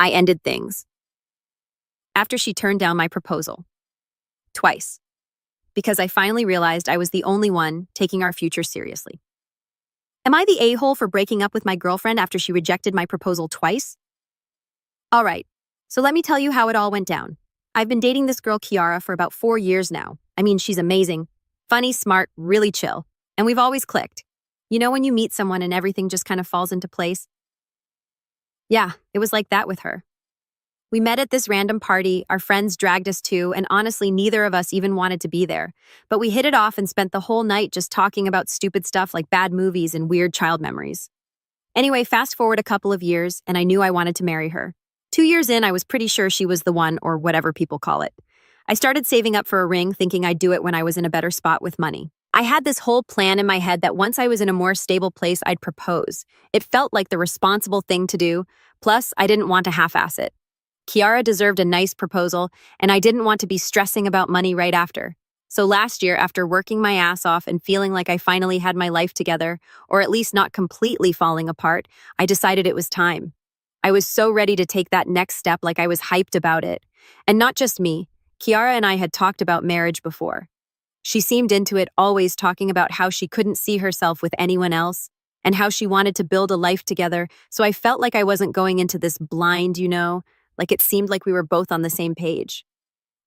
I ended things after she turned down my proposal. Twice. Because I finally realized I was the only one taking our future seriously. Am I the a-hole for breaking up with my girlfriend after she rejected my proposal twice? All right, so let me tell you how it all went down. I've been dating this girl Kiara for about 4 years now. I mean, she's amazing, funny, smart, really chill, and we've always clicked. You know when you meet someone and everything just kind of falls into place? Yeah, it was like that with her. We met at this random party our friends dragged us to, and honestly, neither of us even wanted to be there. But we hit it off and spent the whole night just talking about stupid stuff like bad movies and weird child memories. Anyway, fast forward a couple of years, and I knew I wanted to marry her. 2 years in, I was pretty sure she was the one, or whatever people call it. I started saving up for a ring, thinking I'd do it when I was in a better spot with money. I had this whole plan in my head that once I was in a more stable place, I'd propose. It felt like the responsible thing to do, plus I didn't want to half-ass it. Kiara deserved a nice proposal, and I didn't want to be stressing about money right after. So last year, after working my ass off and feeling like I finally had my life together, or at least not completely falling apart, I decided it was time. I was so ready to take that next step, like I was hyped about it. And not just me, Kiara and I had talked about marriage before. She seemed into it, always talking about how she couldn't see herself with anyone else, and how she wanted to build a life together, so I felt like I wasn't going into this blind, like it seemed like we were both on the same page.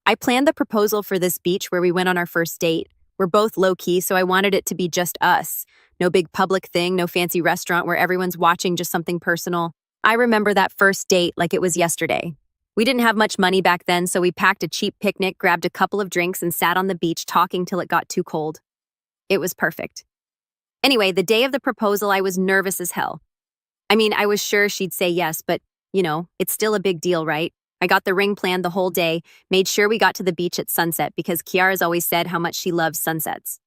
I planned the proposal for this beach where we went on our first date. We're both low-key, so I wanted it to be just us. No big public thing, no fancy restaurant where everyone's watching, just something personal. I remember that first date like it was yesterday. We didn't have much money back then, so we packed a cheap picnic, grabbed a couple of drinks, and sat on the beach talking till it got too cold. It was perfect. Anyway, the day of the proposal, I was nervous as hell. I mean, I was sure she'd say yes, but it's still a big deal, right? I got the ring planned the whole day, made sure we got to the beach at sunset because Kiara's always said how much she loves sunsets.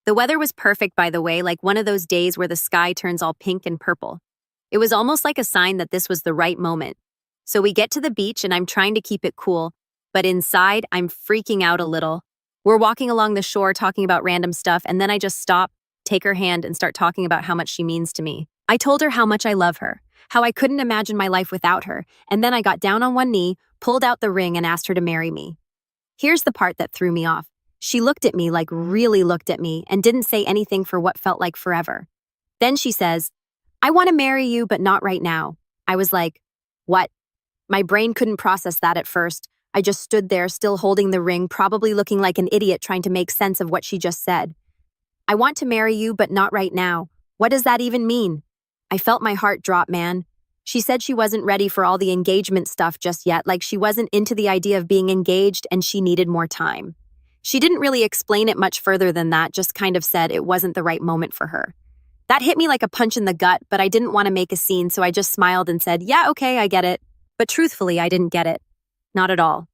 The weather was perfect, by the way, like one of those days where the sky turns all pink and purple. It was almost like a sign that this was the right moment. So we get to the beach and I'm trying to keep it cool, but inside I'm freaking out a little. We're walking along the shore talking about random stuff, and then I just stop, take her hand, and start talking about how much she means to me. I told her how much I love her, how I couldn't imagine my life without her, and then I got down on one knee, pulled out the ring, and asked her to marry me. Here's the part that threw me off. She looked at me, like really looked at me, and didn't say anything for what felt like forever. Then she says, "I want to marry you, but not right now." I was like, what? My brain couldn't process that at first. I just stood there, still holding the ring, probably looking like an idiot trying to make sense of what she just said. I want to marry you, but not right now. What does that even mean? I felt my heart drop, man. She said she wasn't ready for all the engagement stuff just yet, like she wasn't into the idea of being engaged and she needed more time. She didn't really explain it much further than that, just kind of said it wasn't the right moment for her. That hit me like a punch in the gut, but I didn't want to make a scene, so I just smiled and said, "Yeah, okay, I get it." But truthfully, I didn't get it. Not at all.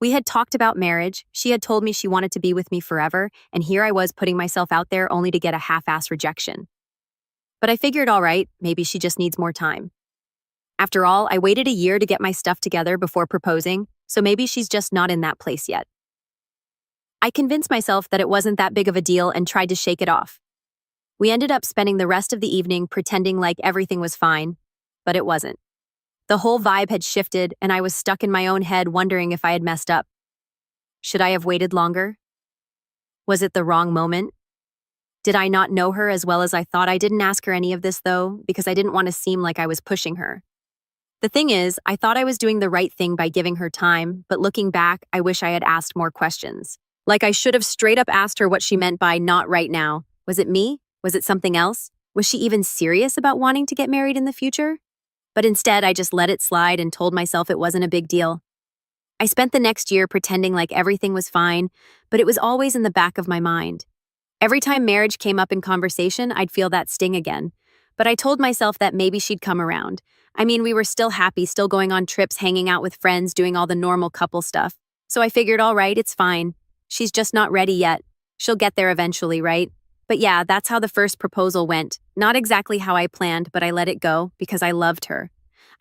We had talked about marriage, she had told me she wanted to be with me forever, and here I was putting myself out there only to get a half-ass rejection. But I figured, all right, maybe she just needs more time. After all, I waited a year to get my stuff together before proposing, so maybe she's just not in that place yet. I convinced myself that it wasn't that big of a deal and tried to shake it off. We ended up spending the rest of the evening pretending like everything was fine, but it wasn't. The whole vibe had shifted, and I was stuck in my own head wondering if I had messed up. Should I have waited longer? Was it the wrong moment? Did I not know her as well as I thought? I didn't ask her any of this, though, because I didn't want to seem like I was pushing her. The thing is, I thought I was doing the right thing by giving her time, but looking back, I wish I had asked more questions. Like I should have straight up asked her what she meant by "not right now." Was it me? Was it something else? Was she even serious about wanting to get married in the future? But instead, I just let it slide and told myself it wasn't a big deal. I spent the next year pretending like everything was fine, but it was always in the back of my mind. Every time marriage came up in conversation, I'd feel that sting again. But I told myself that maybe she'd come around. I mean, we were still happy, still going on trips, hanging out with friends, doing all the normal couple stuff. So I figured, all right, it's fine. She's just not ready yet. She'll get there eventually, right? But yeah, that's how the first proposal went. Not exactly how I planned, but I let it go because I loved her.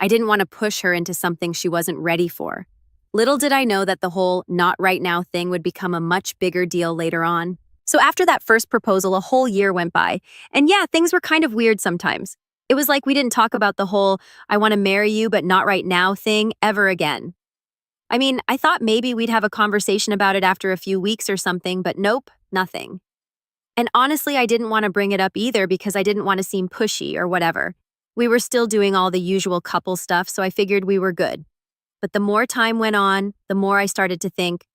I didn't want to push her into something she wasn't ready for. Little did I know that the whole "not right now" thing would become a much bigger deal later on. So after that first proposal, a whole year went by. And yeah, things were kind of weird sometimes. It was like we didn't talk about the whole I want to marry you but not right now thing ever again. I mean, I thought maybe we'd have a conversation about it after a few weeks or something, but nope, nothing. And honestly, I didn't want to bring it up either because I didn't want to seem pushy or whatever. We were still doing all the usual couple stuff, so I figured we were good. But the more time went on, the more I started to think,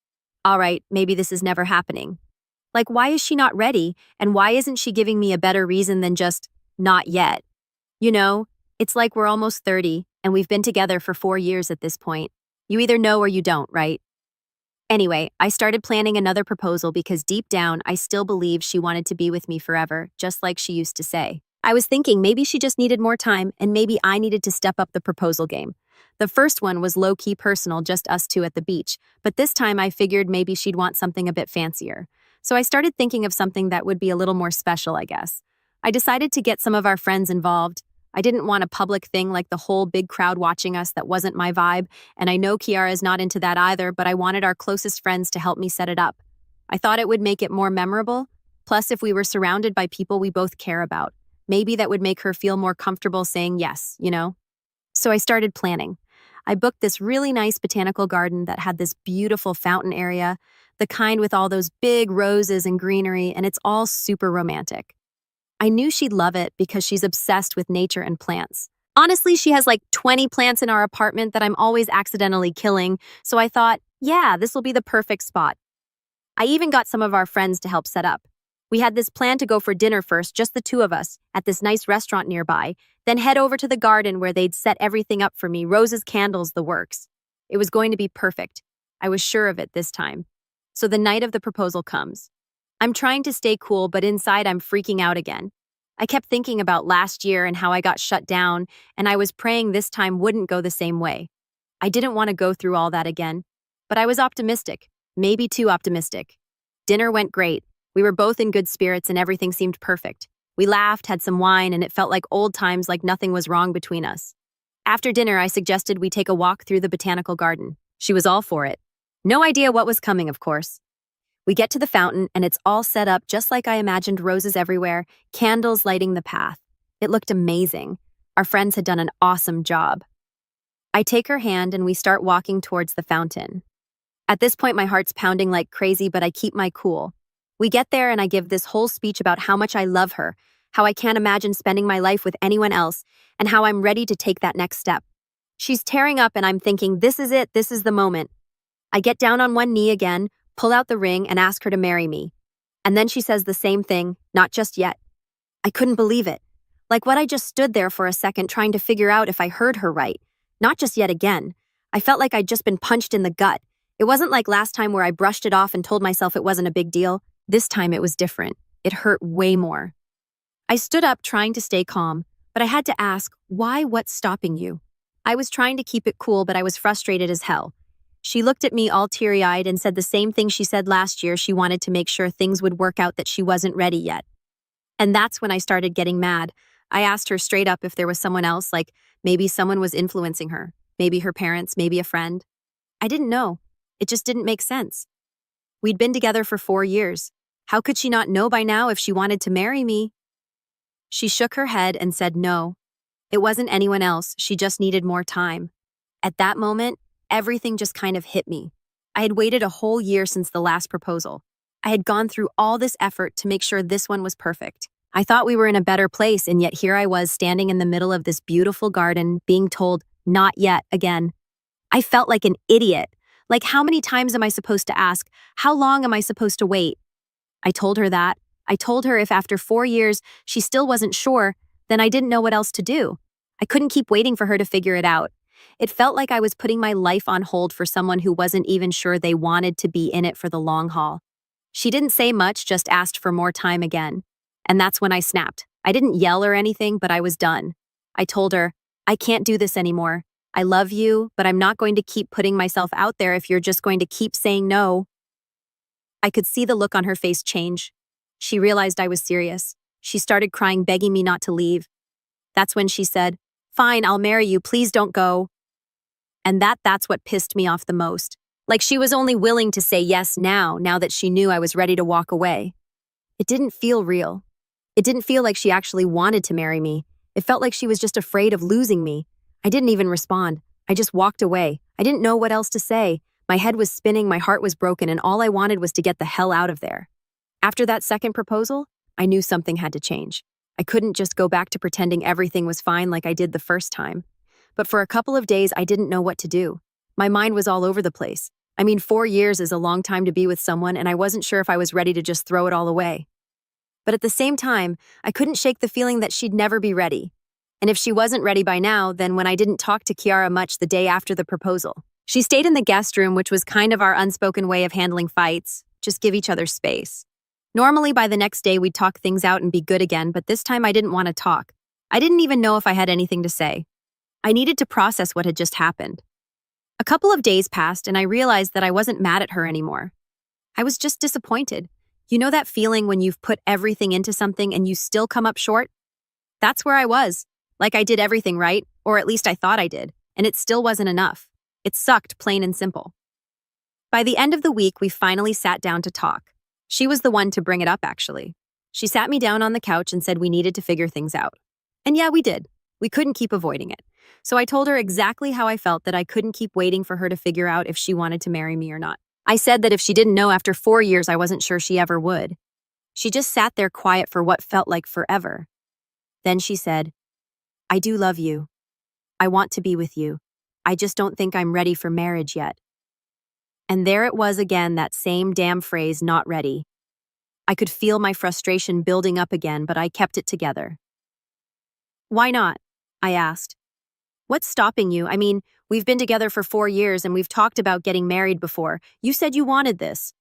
all right, maybe this is never happening. Like, why is she not ready? And why isn't she giving me a better reason than just, not yet? You know, it's like we're almost 30, and we've been together for 4 years at this point. You either know or you don't, right? Anyway, I started planning another proposal because deep down, I still believed she wanted to be with me forever, just like she used to say. I was thinking maybe she just needed more time, and maybe I needed to step up the proposal game. The first one was low-key personal, just us two at the beach, but this time I figured maybe she'd want something a bit fancier. So I started thinking of something that would be a little more special, I guess. I decided to get some of our friends involved. I didn't want a public thing like the whole big crowd watching us. That wasn't my vibe, and I know Kiara is not into that either, but I wanted our closest friends to help me set it up. I thought it would make it more memorable. Plus, if we were surrounded by people we both care about, maybe that would make her feel more comfortable saying yes, you know? So I started planning. I booked this really nice botanical garden that had this beautiful fountain area, the kind with all those big roses and greenery, and it's all super romantic. I knew she'd love it because she's obsessed with nature and plants. Honestly, she has like 20 plants in our apartment that I'm always accidentally killing, so I thought, yeah, this will be the perfect spot. I even got some of our friends to help set up. We had this plan to go for dinner first, just the two of us, at this nice restaurant nearby, then head over to the garden where they'd set everything up for me, roses, candles, the works. It was going to be perfect. I was sure of it this time. So the night of the proposal comes. I'm trying to stay cool, but inside I'm freaking out again. I kept thinking about last year and how I got shut down, and I was praying this time wouldn't go the same way. I didn't want to go through all that again, but I was optimistic, maybe too optimistic. Dinner went great. We were both in good spirits and everything seemed perfect. We laughed, had some wine, and it felt like old times, like nothing was wrong between us. After dinner, I suggested we take a walk through the botanical garden. She was all for it. No idea what was coming, of course. We get to the fountain, and it's all set up just like I imagined, roses everywhere, candles lighting the path. It looked amazing. Our friends had done an awesome job. I take her hand, and we start walking towards the fountain. At this point, my heart's pounding like crazy, but I keep my cool. We get there, and I give this whole speech about how much I love her, how I can't imagine spending my life with anyone else, and how I'm ready to take that next step. She's tearing up, and I'm thinking, this is it, this is the moment. I get down on one knee again, pull out the ring, and ask her to marry me. And then she says the same thing, not just yet. I couldn't believe it. Like what I just stood there for a second trying to figure out if I heard her right. Not just yet again. I felt like I'd just been punched in the gut. It wasn't like last time where I brushed it off and told myself it wasn't a big deal. This time it was different. It hurt way more. I stood up trying to stay calm, but I had to ask, why? What's stopping you? I was trying to keep it cool, but I was frustrated as hell. She looked at me all teary-eyed and said the same thing she said last year. She wanted to make sure things would work out, that she wasn't ready yet. And that's when I started getting mad. I asked her straight up if there was someone else, like maybe someone was influencing her, maybe her parents, maybe a friend. I didn't know. It just didn't make sense. We'd been together for 4 years. How could she not know by now if she wanted to marry me? She shook her head and said no. It wasn't anyone else, she just needed more time. At that moment, everything just kind of hit me. I had waited a whole year since the last proposal. I had gone through all this effort to make sure this one was perfect. I thought we were in a better place, and yet here I was standing in the middle of this beautiful garden, being told, not yet again. I felt like an idiot. Like, how many times am I supposed to ask? How long am I supposed to wait? I told her that. I told her if after 4 years she still wasn't sure, then I didn't know what else to do. I couldn't keep waiting for her to figure it out. It felt like I was putting my life on hold for someone who wasn't even sure they wanted to be in it for the long haul. She didn't say much, just asked for more time again. And that's when I snapped. I didn't yell or anything, but I was done. I told her, I can't do this anymore. I love you, but I'm not going to keep putting myself out there if you're just going to keep saying no. I could see the look on her face change. She realized I was serious. She started crying, begging me not to leave. That's when she said, fine, I'll marry you, please don't go. And that's what pissed me off the most. Like she was only willing to say yes now that she knew I was ready to walk away. It didn't feel real. It didn't feel like she actually wanted to marry me. It felt like she was just afraid of losing me. I didn't even respond. I just walked away. I didn't know what else to say. My head was spinning, my heart was broken, and all I wanted was to get the hell out of there. After that second proposal, I knew something had to change. I couldn't just go back to pretending everything was fine like I did the first time. But for a couple of days, I didn't know what to do. My mind was all over the place. I mean, 4 years is a long time to be with someone, and I wasn't sure if I was ready to just throw it all away. But at the same time, I couldn't shake the feeling that she'd never be ready. And if she wasn't ready by now, then when I didn't talk to Kiara much the day after the proposal, she stayed in the guest room, which was kind of our unspoken way of handling fights, just give each other space. Normally, by the next day, we'd talk things out and be good again, but this time I didn't want to talk. I didn't even know if I had anything to say. I needed to process what had just happened. A couple of days passed, and I realized that I wasn't mad at her anymore. I was just disappointed. You know that feeling when you've put everything into something and you still come up short? That's where I was. Like I did everything right, or at least I thought I did, and it still wasn't enough. It sucked, plain and simple. By the end of the week, we finally sat down to talk. She was the one to bring it up, actually. She sat me down on the couch and said we needed to figure things out. And yeah, we did. We couldn't keep avoiding it. So I told her exactly how I felt, that I couldn't keep waiting for her to figure out if she wanted to marry me or not. I said that if she didn't know after 4 years, I wasn't sure she ever would. She just sat there quiet for what felt like forever. Then she said, "I do love you. I want to be with you. I just don't think I'm ready for marriage yet." And there it was again, that same damn phrase, not ready. I could feel my frustration building up again, but I kept it together. "Why not?" I asked. "What's stopping you? I mean, we've been together for 4 years and we've talked about getting married before. You said you wanted this."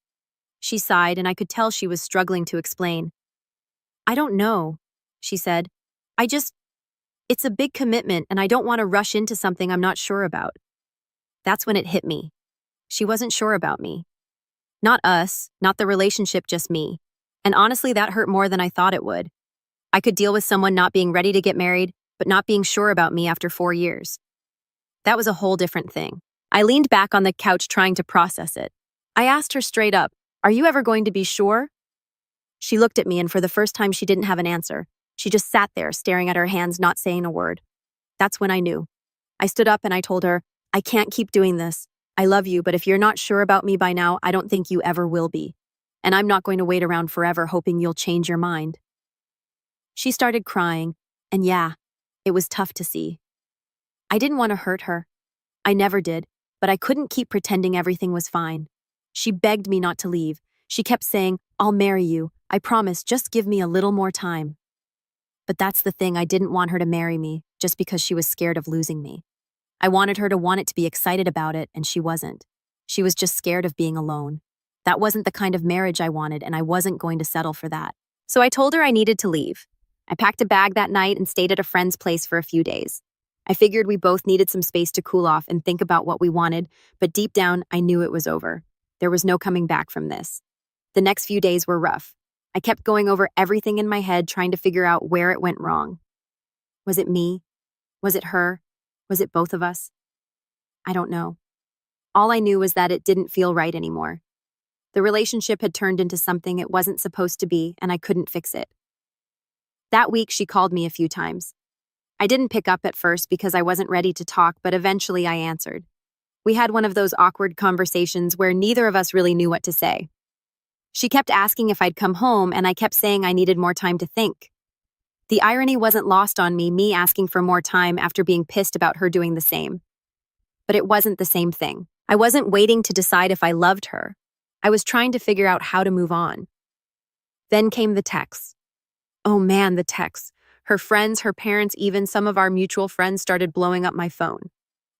She sighed, and I could tell she was struggling to explain. "I don't know," she said. It's a big commitment and I don't want to rush into something I'm not sure about." That's when it hit me. She wasn't sure about me. Not us, not the relationship, just me. And honestly, that hurt more than I thought it would. I could deal with someone not being ready to get married, but not being sure about me after 4 years. That was a whole different thing. I leaned back on the couch trying to process it. I asked her straight up, "Are you ever going to be sure?" She looked at me, and for the first time she didn't have an answer. She just sat there staring at her hands, not saying a word. That's when I knew. I stood up and I told her, "I can't keep doing this. I love you, but if you're not sure about me by now, I don't think you ever will be. And I'm not going to wait around forever hoping you'll change your mind." She started crying, and yeah, it was tough to see. I didn't want to hurt her. I never did, but I couldn't keep pretending everything was fine. She begged me not to leave. She kept saying, "I'll marry you. I promise, just give me a little more time." But that's the thing, I didn't want her to marry me just because she was scared of losing me. I wanted her to want it, to be excited about it, and she wasn't. She was just scared of being alone. That wasn't the kind of marriage I wanted, and I wasn't going to settle for that. So I told her I needed to leave. I packed a bag that night and stayed at a friend's place for a few days. I figured we both needed some space to cool off and think about what we wanted, but deep down, I knew it was over. There was no coming back from this. The next few days were rough. I kept going over everything in my head, trying to figure out where it went wrong. Was it me? Was it her? Was it both of us? I don't know. All I knew was that it didn't feel right anymore. The relationship had turned into something it wasn't supposed to be, and I couldn't fix it. That week, she called me a few times. I didn't pick up at first because I wasn't ready to talk, but eventually I answered. We had one of those awkward conversations where neither of us really knew what to say. She kept asking if I'd come home, and I kept saying I needed more time to think. The irony wasn't lost on me asking for more time after being pissed about her doing the same. But it wasn't the same thing. I wasn't waiting to decide if I loved her. I was trying to figure out how to move on. Then came the texts. Oh man, the texts. Her friends, her parents, even some of our mutual friends started blowing up my phone.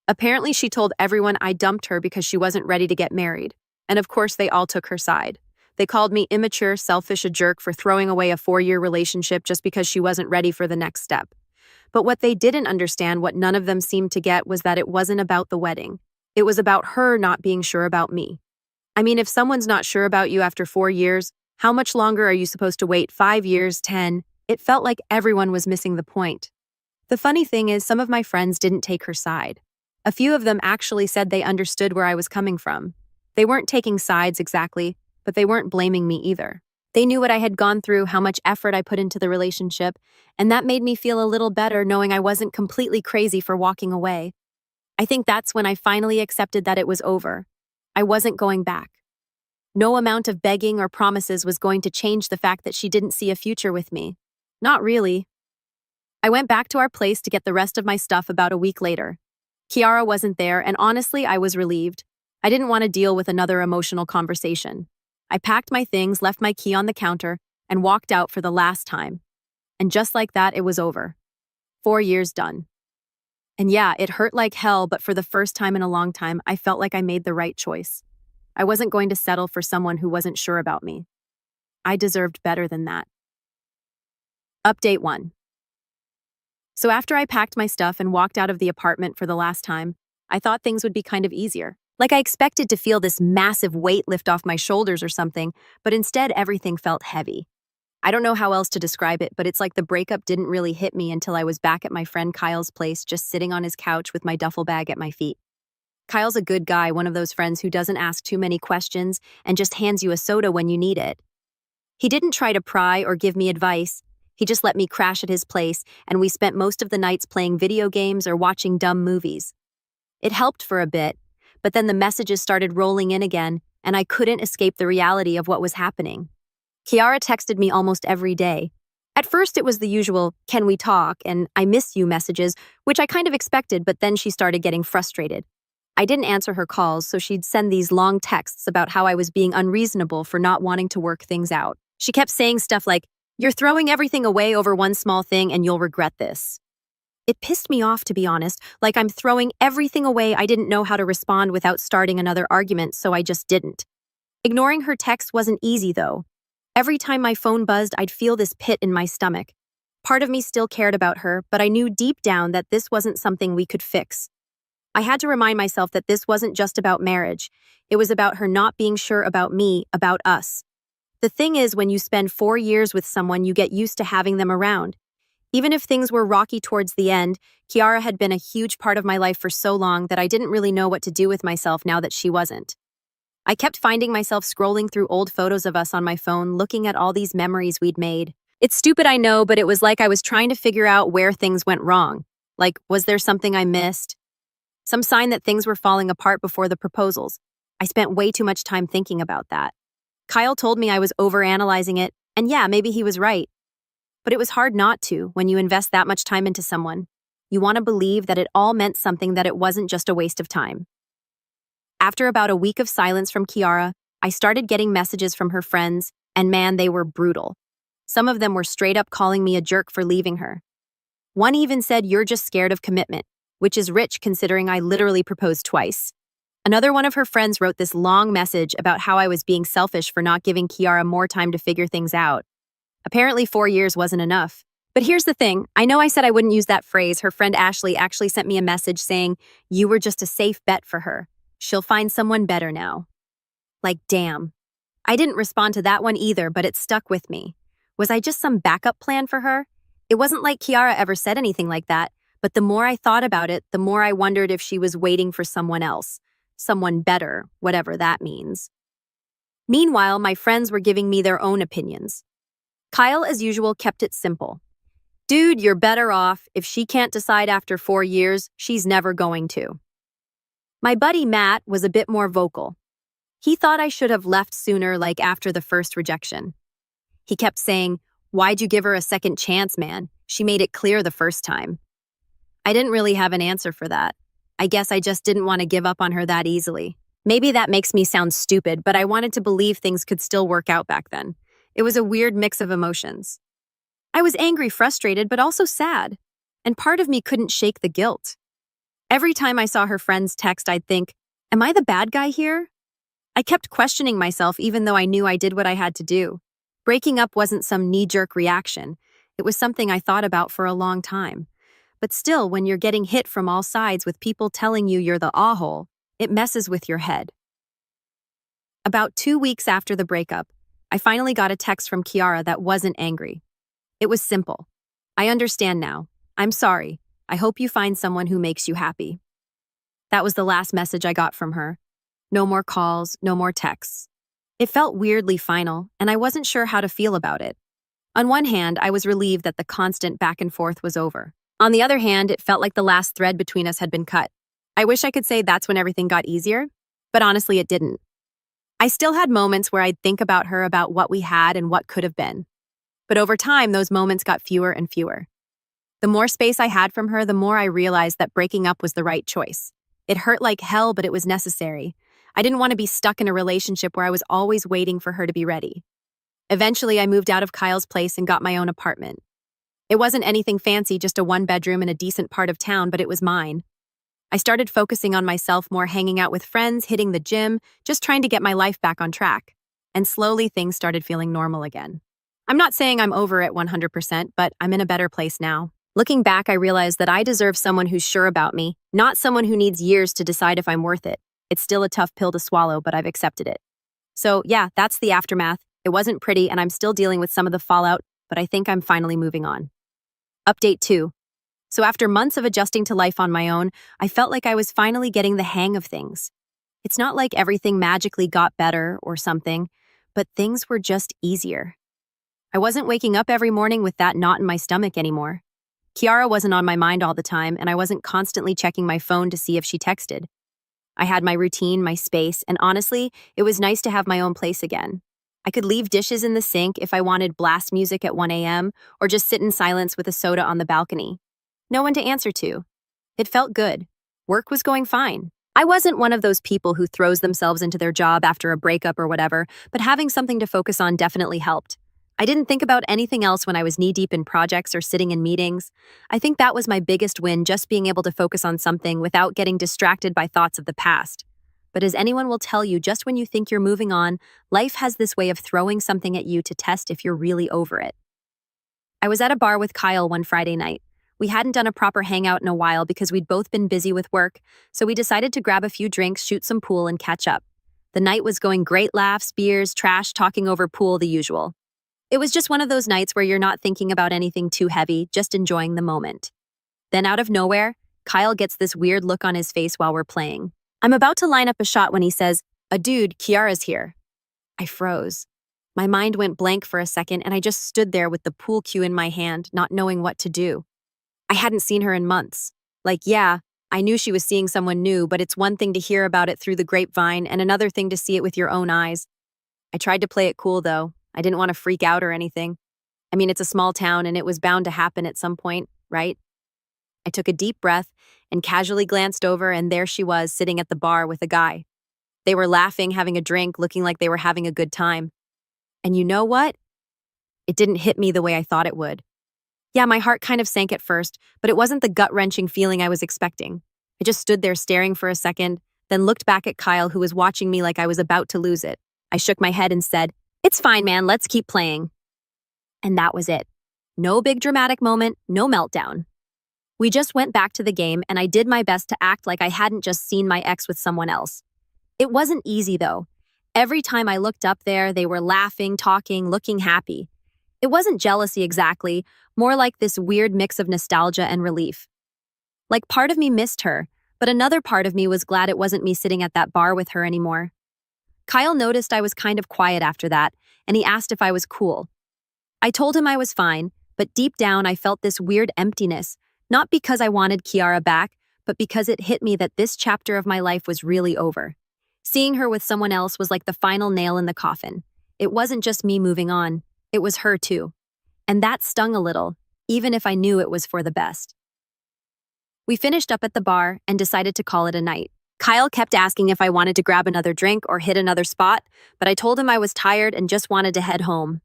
Apparently, she told everyone I dumped her because she wasn't ready to get married. And of course, they all took her side. They called me immature, selfish, a jerk for throwing away a 4-year relationship just because she wasn't ready for the next step. But what they didn't understand, what none of them seemed to get, was that it wasn't about the wedding. It was about her not being sure about me. I mean, if someone's not sure about you after 4 years, how much longer are you supposed to wait? 5 years, 10? It felt like everyone was missing the point. The funny thing is, some of my friends didn't take her side. A few of them actually said they understood where I was coming from. They weren't taking sides exactly, but they weren't blaming me either. They knew what I had gone through, how much effort I put into the relationship, and that made me feel a little better knowing I wasn't completely crazy for walking away. I think that's when I finally accepted that it was over. I wasn't going back. No amount of begging or promises was going to change the fact that she didn't see a future with me. Not really. I went back to our place to get the rest of my stuff about a week later. Kiara wasn't there, and honestly, I was relieved. I didn't want to deal with another emotional conversation. I packed my things, left my key on the counter, and walked out for the last time. And just like that, it was over. 4 years done. And yeah, it hurt like hell, but for the first time in a long time, I felt like I made the right choice. I wasn't going to settle for someone who wasn't sure about me. I deserved better than that. Update 1. So after I packed my stuff and walked out of the apartment for the last time, I thought things would be kind of easier. Like I expected to feel this massive weight lift off my shoulders or something, but instead everything felt heavy. I don't know how else to describe it, but it's like the breakup didn't really hit me until I was back at my friend Kyle's place, just sitting on his couch with my duffel bag at my feet. Kyle's a good guy, one of those friends who doesn't ask too many questions and just hands you a soda when you need it. He didn't try to pry or give me advice. He just let me crash at his place, and we spent most of the nights playing video games or watching dumb movies. It helped for a bit, but then the messages started rolling in again, and I couldn't escape the reality of what was happening. Kiara texted me almost every day. At first it was the usual, "Can we talk?" and "I miss you" messages, which I kind of expected, but then she started getting frustrated. I didn't answer her calls, so she'd send these long texts about how I was being unreasonable for not wanting to work things out. She kept saying stuff like, "You're throwing everything away over one small thing and you'll regret this." It pissed me off, to be honest, like I'm throwing everything away. I didn't know how to respond without starting another argument, so I just didn't. Ignoring her text wasn't easy, though. Every time my phone buzzed, I'd feel this pit in my stomach. Part of me still cared about her, but I knew deep down that this wasn't something we could fix. I had to remind myself that this wasn't just about marriage. It was about her not being sure about me, about us. The thing is, when you spend 4 years with someone, you get used to having them around. Even if things were rocky towards the end, Kiara had been a huge part of my life for so long that I didn't really know what to do with myself now that she wasn't. I kept finding myself scrolling through old photos of us on my phone, looking at all these memories we'd made. It's stupid, I know, but it was like I was trying to figure out where things went wrong. Like, was there something I missed? Some sign that things were falling apart before the proposals. I spent way too much time thinking about that. Kyle told me I was overanalyzing it, and yeah, maybe he was right. But it was hard not to when you invest that much time into someone. You want to believe that it all meant something, that it wasn't just a waste of time. After about a week of silence from Kiara, I started getting messages from her friends, and man, they were brutal. Some of them were straight up calling me a jerk for leaving her. One even said, "You're just scared of commitment," which is rich considering I literally proposed twice. Another one of her friends wrote this long message about how I was being selfish for not giving Kiara more time to figure things out. Apparently 4 years wasn't enough. But here's the thing, I know I said I wouldn't use that phrase. Her friend Ashley actually sent me a message saying, "You were just a safe bet for her. She'll find someone better now." Like, damn. I didn't respond to that one either, but it stuck with me. Was I just some backup plan for her? It wasn't like Kiara ever said anything like that, but the more I thought about it, the more I wondered if she was waiting for someone else. Someone better, whatever that means. Meanwhile, my friends were giving me their own opinions. Kyle, as usual, kept it simple. "Dude, you're better off. If she can't decide after 4 years, she's never going to." My buddy Matt was a bit more vocal. He thought I should have left sooner, like after the first rejection. He kept saying, "Why'd you give her a second chance, man? She made it clear the first time." I didn't really have an answer for that. I guess I just didn't want to give up on her that easily. Maybe that makes me sound stupid, but I wanted to believe things could still work out back then. It was a weird mix of emotions. I was angry, frustrated, but also sad. And part of me couldn't shake the guilt. Every time I saw her friend's text, I'd think, am I the bad guy here? I kept questioning myself even though I knew I did what I had to do. Breaking up wasn't some knee-jerk reaction. It was something I thought about for a long time. But still, when you're getting hit from all sides with people telling you you're the a-hole, it messes with your head. About 2 weeks after the breakup, I finally got a text from Kiara that wasn't angry. It was simple. "I understand now. I'm sorry. I hope you find someone who makes you happy." That was the last message I got from her. No more calls, no more texts. It felt weirdly final, and I wasn't sure how to feel about it. On one hand, I was relieved that the constant back and forth was over. On the other hand, it felt like the last thread between us had been cut. I wish I could say that's when everything got easier, but honestly, it didn't. I still had moments where I'd think about her, about what we had and what could have been. But over time, those moments got fewer and fewer. The more space I had from her, the more I realized that breaking up was the right choice. It hurt like hell, but it was necessary. I didn't want to be stuck in a relationship where I was always waiting for her to be ready. Eventually, I moved out of Kyle's place and got my own apartment. It wasn't anything fancy, just a one-bedroom in a decent part of town, but it was mine. I started focusing on myself more, hanging out with friends, hitting the gym, just trying to get my life back on track. And slowly, things started feeling normal again. I'm not saying I'm over it 100%, but I'm in a better place now. Looking back, I realized that I deserve someone who's sure about me, not someone who needs years to decide if I'm worth it. It's still a tough pill to swallow, but I've accepted it. So yeah, that's the aftermath. It wasn't pretty, and I'm still dealing with some of the fallout, but I think I'm finally moving on. Update 2. So after months of adjusting to life on my own, I felt like I was finally getting the hang of things. It's not like everything magically got better or something, but things were just easier. I wasn't waking up every morning with that knot in my stomach anymore. Kiara wasn't on my mind all the time, and I wasn't constantly checking my phone to see if she texted. I had my routine, my space, and honestly, it was nice to have my own place again. I could leave dishes in the sink if I wanted blast music at 1 a.m. or just sit in silence with a soda on the balcony. No one to answer to. It felt good. Work was going fine. I wasn't one of those people who throws themselves into their job after a breakup or whatever, but having something to focus on definitely helped. I didn't think about anything else when I was knee-deep in projects or sitting in meetings. I think that was my biggest win, just being able to focus on something without getting distracted by thoughts of the past. But as anyone will tell you, just when you think you're moving on, life has this way of throwing something at you to test if you're really over it. I was at a bar with Kyle one Friday night. We hadn't done a proper hangout in a while because we'd both been busy with work, so we decided to grab a few drinks, shoot some pool, and catch up. The night was going great: laughs, beers, trash, talking over pool, the usual. It was just one of those nights where you're not thinking about anything too heavy, just enjoying the moment. Then out of nowhere, Kyle gets this weird look on his face while we're playing. I'm about to line up a shot when he says, "A dude, Kiara's here." I froze. My mind went blank for a second, and I just stood there with the pool cue in my hand, not knowing what to do. I hadn't seen her in months. Yeah, I knew she was seeing someone new, but it's one thing to hear about it through the grapevine and another thing to see it with your own eyes. I tried to play it cool, though. I didn't want to freak out or anything. I mean, it's a small town, and it was bound to happen at some point, right? I took a deep breath and casually glanced over, and there she was, sitting at the bar with a guy. They were laughing, having a drink, looking like they were having a good time. And you know what? It didn't hit me the way I thought it would. Yeah, my heart kind of sank at first, but it wasn't the gut-wrenching feeling I was expecting. I just stood there staring for a second, then looked back at Kyle, who was watching me like I was about to lose it. I shook my head and said, "It's fine, man, let's keep playing." And that was it. No big dramatic moment, no meltdown. We just went back to the game, and I did my best to act like I hadn't just seen my ex with someone else. It wasn't easy, though. Every time I looked up there, they were laughing, talking, looking happy. It wasn't jealousy exactly, more like this weird mix of nostalgia and relief. Like, part of me missed her, but another part of me was glad it wasn't me sitting at that bar with her anymore. Kyle noticed I was kind of quiet after that, and he asked if I was cool. I told him I was fine, but deep down I felt this weird emptiness, not because I wanted Kiara back, but because it hit me that this chapter of my life was really over. Seeing her with someone else was like the final nail in the coffin. It wasn't just me moving on, it was her too. And that stung a little, even if I knew it was for the best. We finished up at the bar and decided to call it a night. Kyle kept asking if I wanted to grab another drink or hit another spot, but I told him I was tired and just wanted to head home.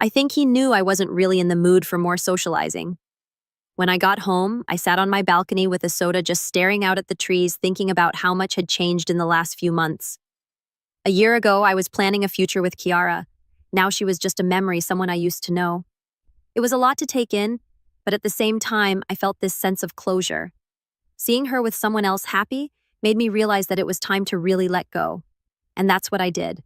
I think he knew I wasn't really in the mood for more socializing. When I got home, I sat on my balcony with a soda, just staring out at the trees, thinking about how much had changed in the last few months. A year ago, I was planning a future with Kiara. Now she was just a memory, someone I used to know. It was a lot to take in, but at the same time, I felt this sense of closure. Seeing her with someone else happy made me realize that it was time to really let go. And that's what I did.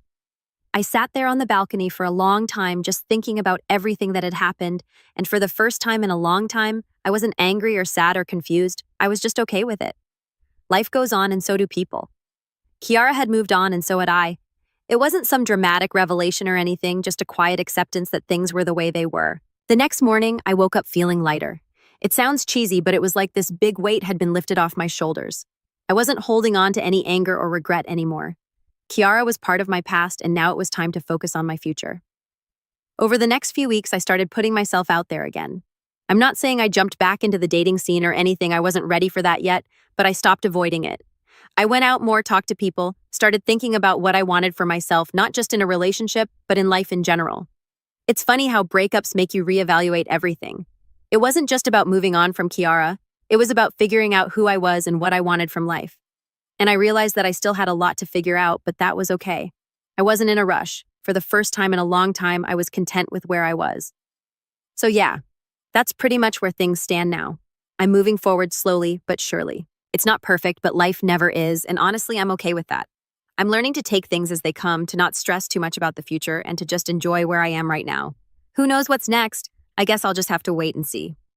I sat there on the balcony for a long time, just thinking about everything that had happened, and for the first time in a long time, I wasn't angry or sad or confused. I was just okay with it. Life goes on, and so do people. Kiara had moved on, and so had I. It wasn't some dramatic revelation or anything, just a quiet acceptance that things were the way they were. The next morning, I woke up feeling lighter. It sounds cheesy, but it was like this big weight had been lifted off my shoulders. I wasn't holding on to any anger or regret anymore. Kiara was part of my past, and now it was time to focus on my future. Over the next few weeks, I started putting myself out there again. I'm not saying I jumped back into the dating scene or anything, I wasn't ready for that yet, but I stopped avoiding it. I went out more, talked to people, started thinking about what I wanted for myself, not just in a relationship, but in life in general. It's funny how breakups make you reevaluate everything. It wasn't just about moving on from Kiara, it was about figuring out who I was and what I wanted from life. And I realized that I still had a lot to figure out, but that was okay. I wasn't in a rush. For the first time in a long time, I was content with where I was. So yeah, that's pretty much where things stand now. I'm moving forward slowly but surely. It's not perfect, but life never is, and honestly, I'm okay with that. I'm learning to take things as they come, to not stress too much about the future, and to just enjoy where I am right now. Who knows what's next? I guess I'll just have to wait and see.